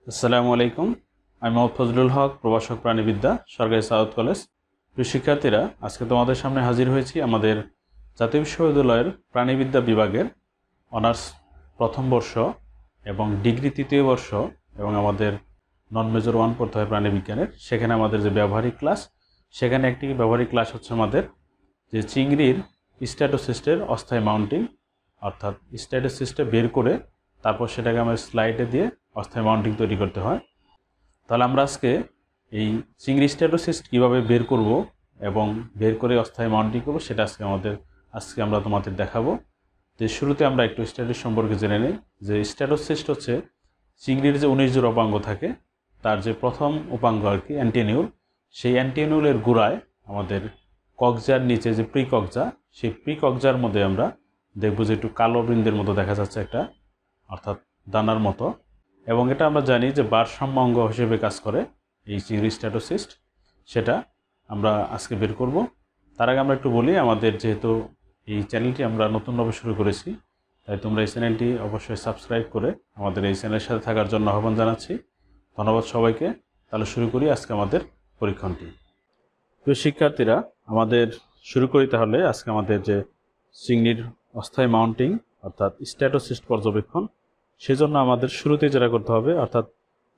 আসসালামু আলাইকুম। আমি মোহাম্মদ ফজলুল হক, প্রভাষক প্রাণীবিদ্যা, সরকারি সাউথ কলেজ। প্রিয় শিক্ষার্থীরা, আজকে তোমাদের সামনে হাজির হয়েছি আমাদের জাতীয় বিশ্ববিদ্যালয়ের প্রাণীবিদ্যা বিভাগের অনার্স প্রথম বর্ষ এবং ডিগ্রি তৃতীয় বর্ষ এবং আমাদের নন মেজর 1 পড়তে হয় প্রাণীবিজ্ঞানের। সেখানে আমাদের যে ব্যবহারিক ক্লাস, সেখানে একটি ব্যবহারিক ক্লাস হচ্ছে আমাদের যে চিংড়ির স্ট্যাটোসিস্টের অস্থায়ী মাউন্টিং, অর্থাৎ স্ট্যাটোসিস্টে বের করে তারপর সেটাকে আমাদের স্লাইডে দিয়ে অস্থায়ী মাউন্টিং তৈরি করতে হয়। তাহলে আমরা আজকে এই চিংড়ি স্ট্যাটোসিস্ট কীভাবে বের করব এবং বের করে অস্থায়ী মাউন্টিং করব সেটা আজকে আমরা তোমাদের দেখাবো। যে শুরুতে আমরা একটু স্ট্যাটোস সম্পর্কে জেনে নিই। যে স্ট্যাটোসিস্ট হচ্ছে চিংড়ির যে 19 জোড়া উপাঙ্গ থাকে তার যে প্রথম উপাঙ্গ আর কি অ্যান্টিনিউল, সেই অ্যান্টিনিউলের গোড়ায় আমাদের কক্সার নিচে যে প্রিকক্সা, সেই প্রিকক্সার মধ্যে আমরা দেখব যে একটু কালো বৃন্দের মতো দেখা যাচ্ছে একটা, অর্থাৎ দানার মতো। এবং এটা আমরা জানি যে ভারসাম্য অঙ্গ হিসেবে কাজ করে এই চিংড়ি স্ট্যাটোসিস্ট, সেটা আমরা আজকে বের করব। তার আগে আমরা একটু বলি, আমাদের যেহেতু এই চ্যানেলটি আমরা নতুনভাবে শুরু করেছি, তাই তোমরা এই চ্যানেলটি অবশ্যই সাবস্ক্রাইব করে আমাদের এই চ্যানেলের সাথে থাকার জন্য আহ্বান জানাচ্ছি। ধন্যবাদ সবাইকে। তাহলে শুরু করি আজকে আমাদের পরীক্ষণটি। প্রিয় শিক্ষার্থীরা, আমাদের শুরু করি তাহলে আজকে আমাদের যে চিংড়ির অস্থায়ী মাউন্টিং অর্থাৎ স্ট্যাটোসিস্ট পর্যবেক্ষণ। সেজন্য আমাদের শুরুতে যেটা করতে হবে, অর্থাৎ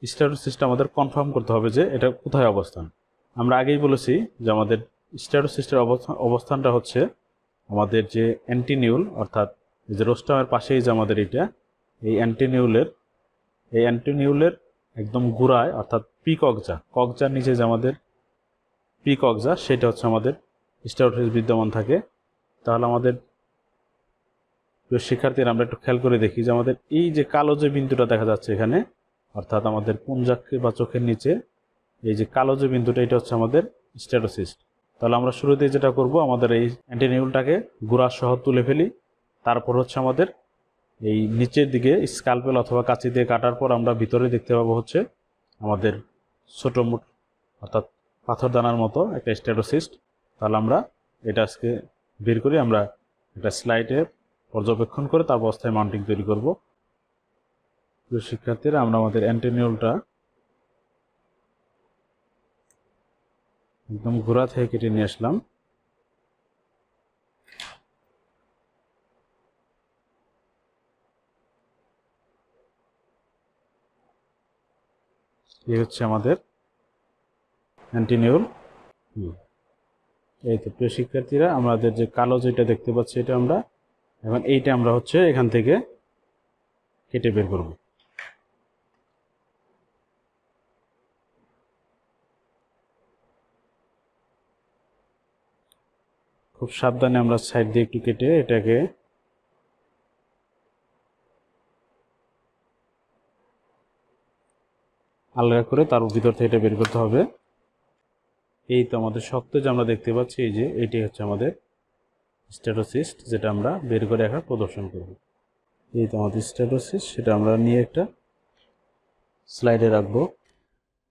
স্ট্যাটোসিস্টটা আমাদের কনফার্ম করতে হবে যে এটা কোথায় অবস্থান। আমরা আগেই বলেছি যে আমাদের স্ট্যাটোসিস্টের অবস্থানটা হচ্ছে আমাদের যে অ্যান্টিনিউল, অর্থাৎ যে রোস্টামের পাশেই যে আমাদের এটা, এই অ্যান্টিনিউলের একদম গোড়ায়, অর্থাৎ কক্সার নিচে যে আমাদের প্রিকক্সা, সেটা হচ্ছে আমাদের স্ট্যাটোসিস্ট বিদ্যমান থাকে। তাহলে আমাদের শিক্ষার্থীরা আমরা একটু খেয়াল করে দেখি যে আমাদের এই যে কালো যে বিন্দুটা দেখা যাচ্ছে এখানে, অর্থাৎ আমাদের পুঞ্জাক্ষী বা চোখের নিচে এই যে কালো যে বিন্দুটা, এটা হচ্ছে আমাদের স্ট্যাটোসিস্ট। তাহলে আমরা শুরুতেই যেটা করব, আমাদের এই অ্যান্টিনিউলটাকে গোড়া সহ তুলে ফেলি। তারপর হচ্ছে আমাদের এই নিচের দিকে স্কালপেল অথবা কাঁচি দিয়ে কাটার পর আমরা ভিতরে দেখতে পাবো হচ্ছে আমাদের ছোটো অর্থাৎ পাথর দানার মতো একটা স্ট্যাটোসিস্ট। তাহলে আমরা এটা আজকে বের করি, আমরা একটা স্লাইডে পর্যবেক্ষণ করে তার অবস্থায় মাউন্টিং তৈরি করব। শিক্ষার্থীরা, আমরা আমাদের অ্যান্টিনিউলটা একদম গোড়া থেকে কেটে নিয়ে আসলাম। এই হচ্ছে আমাদের অ্যান্টিনিউল। এই তো প্রিয় শিক্ষার্থীরা, আমাদের যে কালো যেটা দেখতে পাচ্ছি এটা আমরা এখন এইটা আমরা হচ্ছে এখান থেকে কেটে বের করব। খুব সাবধানে আমরা সাইড দিয়ে একটু কেটে এটাকে আলাদা করে তার ভিতর থেকে এটা বের করতে হবে। এই তো আমাদের শক্ত যে আমরা দেখতে পাচ্ছি, এই যে এটি হচ্ছে আমাদের স্ট্যাটোসিস্ট, যেটা আমরা বের করে এখন প্রদর্শন করব। এই তো আমাদের স্ট্যাটোসিস্ট, সেটা আমরা নিয়ে একটা স্লাইডে রাখবো।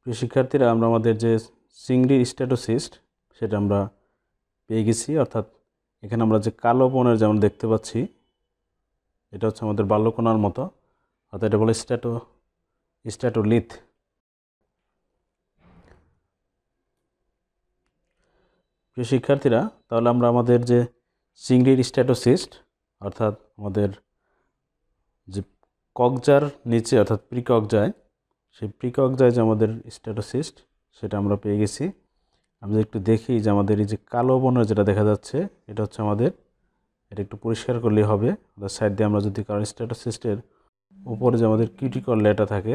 প্রিয় শিক্ষার্থীরা, আমরা আমাদের যে চিংড়ি স্ট্যাটোসিস্ট সেটা আমরা পেয়ে গেছি। অর্থাৎ এখানে আমরা যে কালো বনের যেমন দেখতে পাচ্ছি, এটা হচ্ছে আমাদের বাল্যকণার মতো, অর্থাৎ এটা বলে স্ট্যাটোলিথ। প্রিয় শিক্ষার্থীরা, তাহলে আমরা আমাদের যে চিংড়ির স্ট্যাটোসিস্ট, অর্থাৎ আমাদের যে কক্সার নিচে অর্থাৎ প্রিকক্সায়, সেই প্রিকক্সায় যে আমাদের স্ট্যাটোসিস্ট সেটা আমরা পেয়ে গেছি। আমরা একটু দেখি যে আমাদের এই যে কালো বর্ণের যেটা দেখা যাচ্ছে, এটা হচ্ছে আমাদের, এটা একটু পরিষ্কার করলেই হবে। সাইড দিয়ে আমরা যদি কারণ স্ট্যাটোসিস্টের উপরে যে আমাদের কিউটিকল লেয়ারটা থাকে,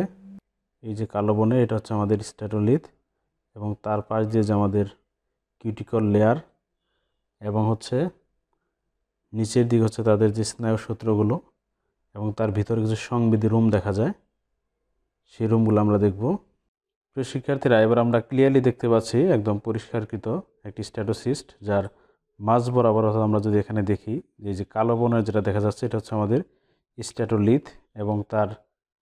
এই যে কালো বর্ণের, এটা হচ্ছে আমাদের স্ট্যাটোলিথ, এবং তার পাশ দিয়ে যে আমাদের কিউটিকল লেয়ার এবং হচ্ছে নিচের দিক হচ্ছে তাদের যে স্নায়ুসূত্রগুলো, এবং তার ভিতরে কিছু সংবেদী রুম দেখা যায়, সেই রুমগুলো আমরা দেখব। প্রিয় শিক্ষার্থীরা, এবার আমরা ক্লিয়ারলি দেখতে পাচ্ছি একদম পরিষ্কারকৃত একটি স্ট্যাটোসিস্ট, যার মাঝ বরাবর, অর্থাৎ আমরা যদি এখানে দেখি যে কালো বর্ণের যেটা দেখা যাচ্ছে, এটা হচ্ছে আমাদের স্ট্যাটোলিথ, এবং তার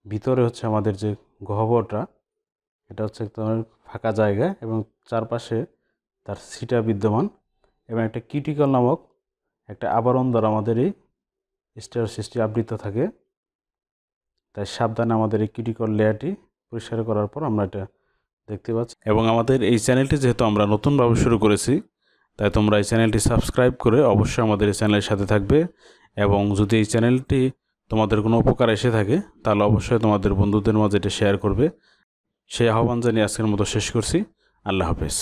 ভিতরে হচ্ছে আমাদের যে গহ্বরটা, এটা হচ্ছে একদম ফাঁকা জায়গা এবং চারপাশে তার সিটা বিদ্যমান, এবং একটা কিউটিকল নামক একটা আবরণ দ্বারা আমাদের এই স্ট্যাটোসিস্টটি আবৃত থাকে। তাই সাবধানে আমাদের এই কিউটিকল লেয়ারটি পরিষ্কার করার পর আমরা এটা দেখতে পাচ্ছি। এবং আমাদের এই চ্যানেলটি যেহেতু আমরা নতুনভাবে শুরু করেছি, তাই তোমরা এই চ্যানেলটি সাবস্ক্রাইব করে অবশ্যই আমাদের এই চ্যানেলের সাথে থাকবে। এবং যদি এই চ্যানেলটি তোমাদের কোনো উপকার এসে থাকে তাহলে অবশ্যই তোমাদের বন্ধুদের মাঝে এটা শেয়ার করবে। সেই আহ্বান জানিয়ে আজকের মতো শেষ করছি। আল্লাহ হাফেজ।